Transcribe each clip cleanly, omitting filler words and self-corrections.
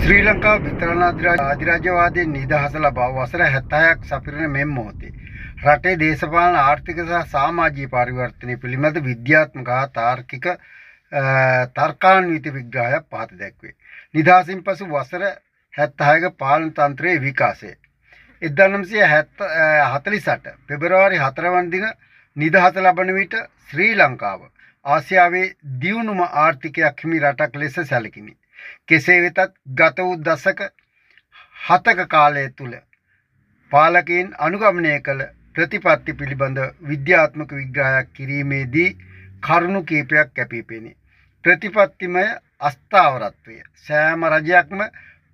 ශ්‍රී ලංකාව විතරණ අධිරාජ්‍යවාදයෙන් නිදහස ලබා වසර 76ක් සපිරෙන මෙම මොහොතේ රටේ දේශපාලන ආර්ථික සහ සමාජීය පරිවර්තනය පිළිබඳ විද්‍යාත්මක හා තාර්කික තර්කාන්විත විග්‍රහයක් පහත දැක්වේ. නිදහසින් පසු වසර 76ක පාලන තන්ත්‍රයේ විකාශය 1948 පෙබරවාරි 4 වන දින නිදහස ලබන විට ශ්‍රී ලංකාව ආසියාවේ දියුණුම ආර්ථිකයක් හිමි රටක් ලෙස සැලකිණි. කෙසේ වෙතත් ගත වූ දශක 7ක කාලය තුල පාලකයන් අනුගමනය කළ ප්‍රතිපත්ති පිළිබඳ විද්‍යාත්මක විග්‍රහයක් කිරීමේදී කරුණු කීපයක් කැපී පෙනේ. ප්‍රතිපත්තිමය අස්ථාවරත්වය සෑම රජයක්ම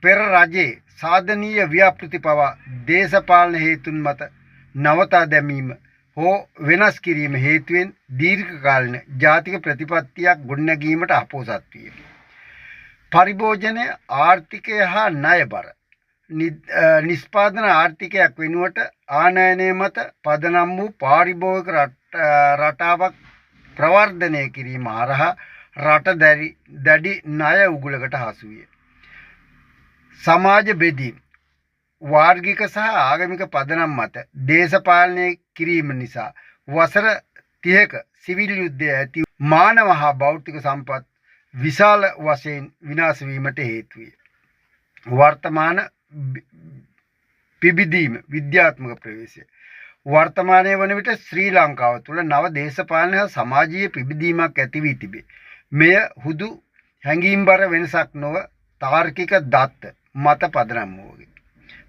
පෙර රජයේ සාධනීය ව්‍යාපෘති පවා දේශපාලන හේතුන් මත නවතා දැමීම හෝ වෙනස් කිරීම හේතුවෙන් දීර්ඝකාලීන ජාතික ප්‍රතිපත්තියක් ගොඩනැගීමට අපොහොසත් විය. පරිභෝජනය ආර්ථිකය හා ණයබර නිෂ්පාදන ආර්ථිකයක් වෙනුවට ආනයනය මත පදනම් වූ පාරිභෝගික රටාවක් ප්‍රවර්ධනය කිරීම හරහා රට දැඩි ණය උගුලකට හසු විය. සමාජ බෙදීම් වාර්ගික සහ ආගමික පදනම් මත දේශපාලනය කිරීම නිසා වසර 30ක සිවිල් යුද්ධය ඇති මානව හා භෞතික සම්පත් විශාල වශයෙන් විනාශ වීමට හේතු විය. වර්තමාන පිබිදීම විද්‍යාත්මක ප්‍රවේශය වර්තමානයේ වන විට ශ්‍රී ලංකාව තුළ නව දේශපාලන හා සමාජීය පිබිදීමක් ඇති වී තිබේ. මෙය හුදු හැඟීම්බර වෙනසක් නොව තාර්කික දත්ත මත පදනම් වූවකි.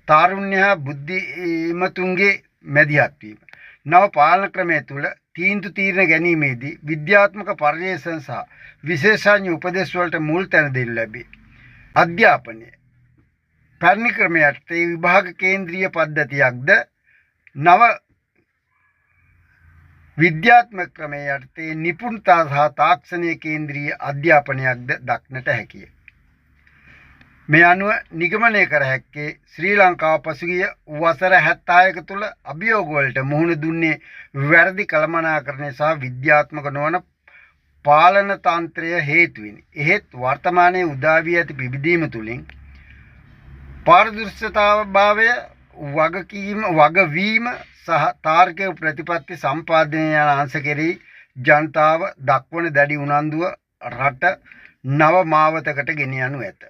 තාරුණ්‍ය හා බුද්ධිමතුන්ගේ මැදිහත් වීම නව පාලන ක්‍රමය තුළ තීන්දුව තීරණ ගැනීමේදී විද්‍යාත්මක පර්යේෂණ සහ විශේෂඥ උපදෙස් වලට මුල් තැන දෙනු ලැබේ. අධ්‍යාපනය පැරණි ක්‍රමයට විභාග කේන්ද්‍රීය පද්ධතියක්ද නව විද්‍යාත්මක ක්‍රමයට නිපුණතා සහ තාක්ෂණීය කේන්ද්‍රීය අධ්‍යාපනයක්ද දක්නට හැකිය. මේ අනුව නිගමනය කර හැක්කේ ශ්‍රී ලංකාව පසුගිය වසර 76ක තුළ අභියෝග වලට මුහුණ දුන්නේ වැරදි කළමනාකරණය සහ විද්‍යාත්මක නොවන පාලන තන්ත්‍රය හේතුවෙනි. එහෙත් වර්තමානයේ උදා වී ඇති පිබිදීම තුළින් පාරදර්ශතාවභාවය වගවීම සහ තාර්කික ප්‍රතිපත්ති සම්පාදනය යන අංශ කෙරෙහි ජනතාව දක්වන දැඩි උනන්දුව රට නව මාවතකට ගෙන යනු ඇත.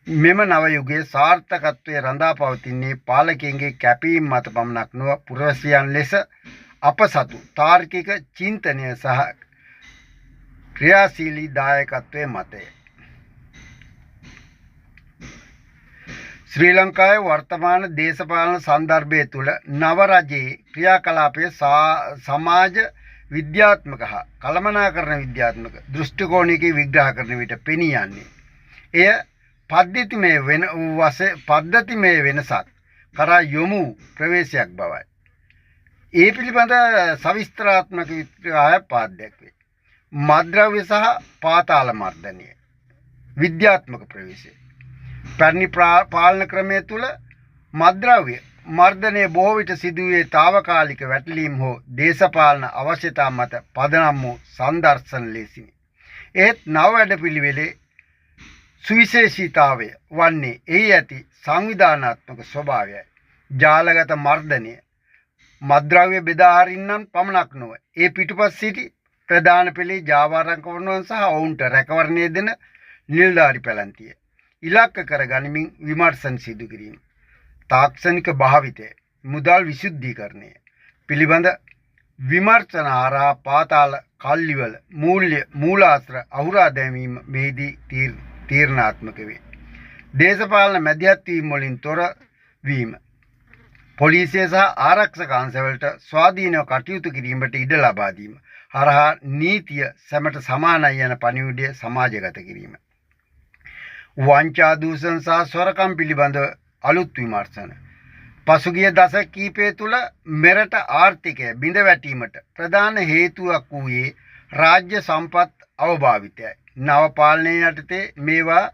මෙම නව යුගයේ සාර්ථකත්වයේ රඳා පවතින්නේ පාලකයන්ගේ කැපීම් මත පමණක් නොව පුරවැසියන් ලෙස අප සතු තාර්කික චින්තනය සහ ක්‍රියාශීලී දායකත්වයේ මතය. ශ්‍රී ලංකාවේ වර්තමාන දේශපාලන සන්දර්භය තුළ නව රජයේ ක්‍රියාකලාපයේ සමාජ විද්‍යාත්මක හා කළමනාකරණ විද්‍යාත්මක දෘෂ්ටි කෝණයකින් විග්‍රහ කරන විට පෙනී යන්නේ එය පද්ධතිමය වෙනසක් කරා යොමු ප්‍රවේශයක් බවයි. ඒ පිළිබඳ සවිස්තරාත්මක විග්‍රහයක් පාදයක් වේ. මද්ද්‍රව්‍ය සහ පාතාල මර්ධනය විද්‍යාත්මක ප්‍රවේශය පැරණි පාලන ක්‍රමය තුළ මද්ද්‍රව්‍ය මර්ධනය බොහෝ විට සිදුවේ తాවකාලික වැටලීම් හෝ දේශපාලන අවශ්‍යතා මත පදනම් වූ සංදර්ශන ලෙසිනි. ඒත් නව වැඩපිළිවෙලේ සුවිශේෂීතාවය වන්නේ එහි ඇති සංවිධානාත්මක ස්වභාවයයි. ජාලගත මර්ධනය මද්ද්‍රව්‍ය බෙදා හරින්නම් පමණක් නොව ඒ පිටුපස් සිටි ප්‍රධාන පෙළේ ජාවාරම්කරුවන් සහ ඔවුන්ට රැකවරණය දෙන නිලධාරි පැලැන්තිය ඉලක්ක කර ගනිමින් විමර්ශන සිදු කිරීම. තාක්ෂණික භාවිතය මුදල් විසුද්ධීකරණය පිළිබඳ විමර්ශන හරහා පාතාල කල්ලිවල මූලාශ්‍ර අහුරා දැමීම මෙහිදී තීරණාත්මක වේ. දේශපාලන මැදිහත් වීම වලින් තොර වීම පොලිසිය සහ ආරක්ෂක අංශවලට ස්වාධීනව කටයුතු කිරීමට ඉඩ ලබා දීම හරහා නීතිය සැමට සමානයි යන පණිවිඩය සමාජගත කිරීම. වංචා දූෂණ සහ සොරකම් පිළිබඳ අලුත් විමර්ශන පසුගිය දශක කිහිපය තුළ මෙරට ආර්ථිකය බිඳ වැටීමට ප්‍රධාන හේතුවක් වූයේ රාජ්‍ය සම්පත් අවභාවිතයයි. නව පාලනය යටතේ මේවා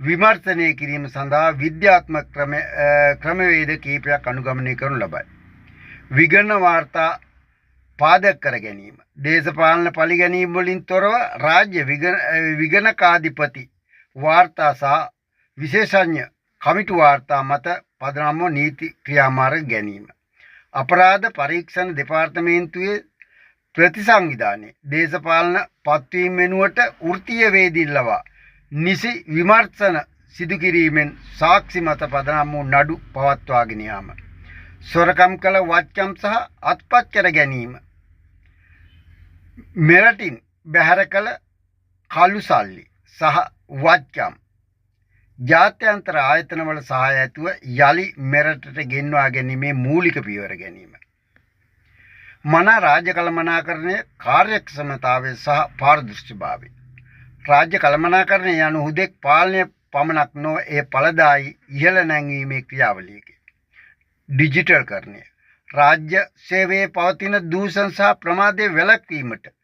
විමර්ශනය කිරීම සඳහා විද්‍යාත්මක ක්‍රමවේද කිහිපයක් අනුගමනය කරනු ලබයි. විගණන වාර්තා පාදක කර ගැනීම දේශපාලන පරිගැනීම් වලින් තොරව රාජ්‍ය විගණකාධිපති වාර්තා සහ විශේෂඥ කමිටු වාර්තා මත පදනම්ව නීති ක්‍රියාමාර්ග ගැනීම. අපරාධ පරීක්ෂණ දෙපාර්තමේන්තුවේ ප්‍රතිසංවිධානයේ දේශපාලන පත්වීම් වෙනුවට වෘත්තීය වේදින් ලවා නිසි විමර්ශන සිදු කිරීමෙන් සාක්ෂි මත පදනම් වූ නඩු පවත්වාගෙන යාම. සොරකම් කළ වත්කම් සහ අත්පත් කර ගැනීම. මෙරටින් බැහැර කළ කළු සල්ලි සහ වත්කම් ජාත්‍යන්තර ආයතනවල සහාය ඇතුව යලි මෙරටට ගෙන්වා ගැනීමේ මූලික පියවර ගැනීම. මනා රාජ්‍ය කළමනාකරණය කාර්යක්ෂමතාවය සහ පාරදෘශ්‍යභාවය. රාජ්‍ය කළමනාකරණය යනු හුදෙක් පාලනය පමණක් නොව ඒ ඵලදායී ඉහළ නැංවීමේ ක්‍රියාවලියකි. ඩිජිටල්කරණය රාජ්‍ය සේවයේ පවතින දූෂණ සහ ප්‍රමාදය වැළැක්වීමට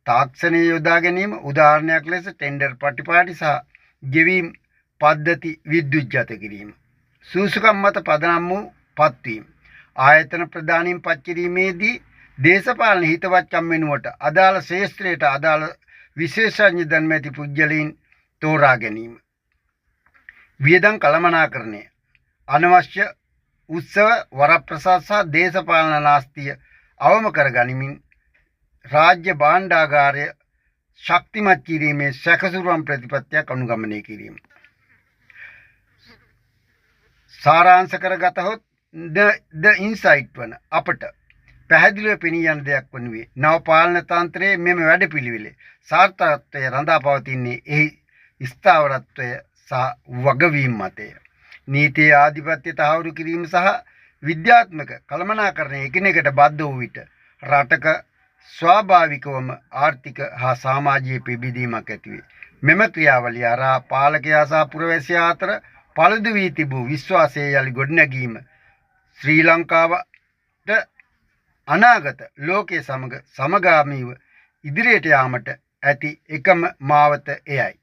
තාක්ෂණය යොදා ගැනීම උදාහරණයක් ලෙස ටෙන්ඩර් පටිපාටි සහ ගෙවීම් පද්ධති විද්‍යුත්ජත කිරීම. සූසුකම් මත පදනම් වූ පත්වීම. ආයතන ප්‍රදානීම් පත් කිරීමේදී දේශපාලන හිතවත්කම් වෙනුවට අදාළ ශේෂ්ත්‍රයට අදාළ විශේෂඥ ධර්ම ඇති පුද්ගලයන් තෝරා ගැනීම. වියදම් කළමනාකරණය අනවශ්‍ය උත්සව වරප්‍රසාද සහ දේශපාලන නාස්තිය අවම කර ගනිමින් රාජ්‍ය භාණ්ඩාගාරය ශක්තිමත් කිරීමේ සැකසුරුවම් ප්‍රතිපත්තියක් අනුගමනය කිරීම. සාරාංශ කරගතහොත් ද ඉන්සයිට් වන අපට පැහැදිලිව පෙනී යන දෙයක් වනුයේ නව පාලන තන්ත්‍රයේ මෙම වැඩපිළිවෙලේ සාර්ථකත්වය රඳා පවතින්නේ එහි ස්ථාවරත්වය සහ වගවීම් මතය. නීතියේ ආධිපත්‍ය තහවුරු කිරීම සහ විද්‍යාත්මක කළමනාකරණය එකිනෙකට බද්ධ වූ විට රටක ස්වාභාවිකවම ආර්ථික හා සමාජීය පිබිදීමක් ඇතිවේ. මෙම ක්‍රියාවලිය හරහා පාලකයා සහ පුරවැසියා අතර පළුදු වී තිබූ විශ්වාසය යලි ගොඩනැගීම ශ්‍රී ලංකාවට අනාගත ලෝකයේ සමග සමගාමීව ඉදිරියට යාමට ඇති එකම මාවත එයයි.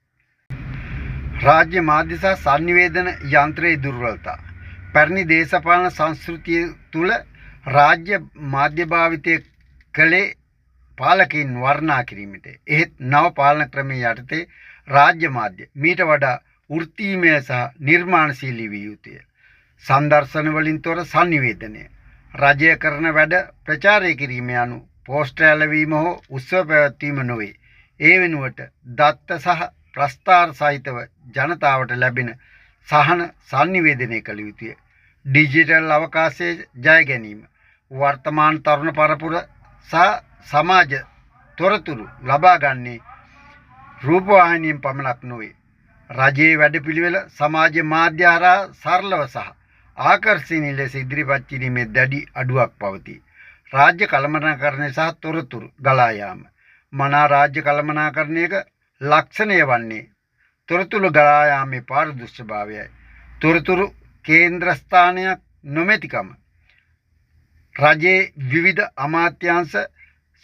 රාජ්‍ය මාධ්‍ය සහ සංනිවේදන යන්ත්‍රයේ දුර්වලතා. පැරණි දේශපාලන සංස්කෘතිය තුළ රාජ්‍ය මාධ්‍ය භාවිතය කළේ පාලකයින් වර්ණනා කිරීමට. එහෙත් නව පාලන ක්‍රමයේ යටතේ රාජ්‍ය මාධ්‍ය මීට වඩා වෘත්තීමය සහ නිර්මාණශීලී විය යුතුය. සංදර්ශන වලින් තොර සංනිවේදනය. රජය කරන වැඩ ප්‍රචාරය කිරීම යනු පෝස්ටර් ඇලවීම හෝ උත්සව පැවැත්වීම නොවේ. ඒ වෙනුවට දත්ත සහ ප්‍රස්ථාර සහිතව ජනතාවට ලැබෙන සහන සංනිවේදනය කළ යුතුය. ඩිජිටල් අවකාශයේ ජය ගැනීම. වර්තමාන තරුණ පරපුර සහ සමාජ තොරතුරු ලබා ගන්නේ රූපවාහිනියෙන් පමණක් නොවේ. රජයේ වැඩපිළිවෙල සමාජ මාධ්‍ය හරහා සරලව සහ ආකර්ෂණීය ලෙස ඉදිරිපත් කිරීමේ දැඩි අඩුවක් පවතී. රාජ්‍ය කළමනාකරණය සහ තොරතුරු ගලා යාම. මනා රාජ්‍ය කළමනාකරණයක ලක්ෂණය වන්නේ තොරතුරු ගලා යාමේ පාරදෘශ්‍යභාවයයි. තොරතුරු කේන්ද්‍රස්ථානයක් නොමැතිකම. රජයේ විවිධ අමාත්‍යාංශ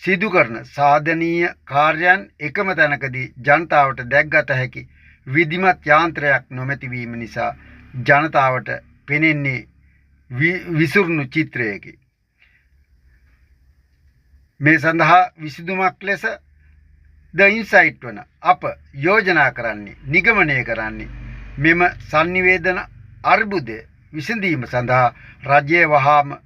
සිදු කරන සාධනීය කාර්යයන් එකම තැනකදී ජනතාවට දැක්ගත හැකි විධිමත් යාන්ත්‍රයක් නොමැති වීම නිසා ජනතාවට පෙනෙන්නේ විසුරුණු චිත්‍රයකි. මේ සඳහා විසඳුමක් ලෙස ද ඉන්සයිට් වන අප යෝජනා කරන්නේ නිගමනය කරන්නේ මෙම සංනිවේදන අර්බුදය විසඳීම සඳහා රජයේ වහාම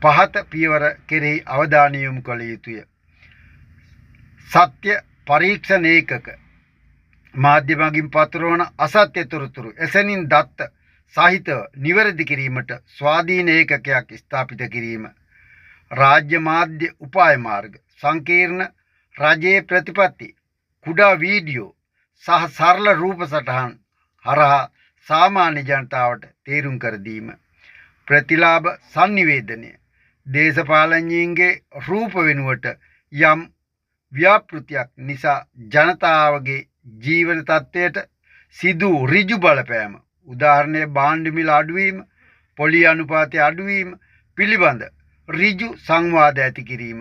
පහත පියවර කෙරෙහි අවධානය යොමු කළ යුතුය. සත්‍ය පරීක්ෂණ ඒකක මාධ්‍ය මගින් පතුරවන අසත්‍ය තොරතුරු එසැනින් දත්ත සහිතව නිවැරදි කිරීමට ස්වාධීන ඒකකයක් ස්ථාපිත කිරීම. රාජ්‍ය මාධ්‍ය උපාය මාර්ග සංකීර්ණ රජයේ ප්‍රතිපත්ති කුඩා වීඩියෝ සහ සරල රූප සටහන් හරහා සාමාන්‍ය ජනතාවට තේරුම් කර දීම. ප්‍රතිලාභ සංනිවේදනය දේශපාලඥයින්ගේ රූප වෙනුවට යම් ව්‍යාපෘතියක් නිසා ජනතාවගේ ජීවන තත්ත්වයට සිදු ඍජු බලපෑම උදාහරණයේ භාණ්ඩ මිල අඩුවීම පොලි අනුපාතය අඩුවීම පිළිබඳ ඍජු සංවාද ඇති කිරීම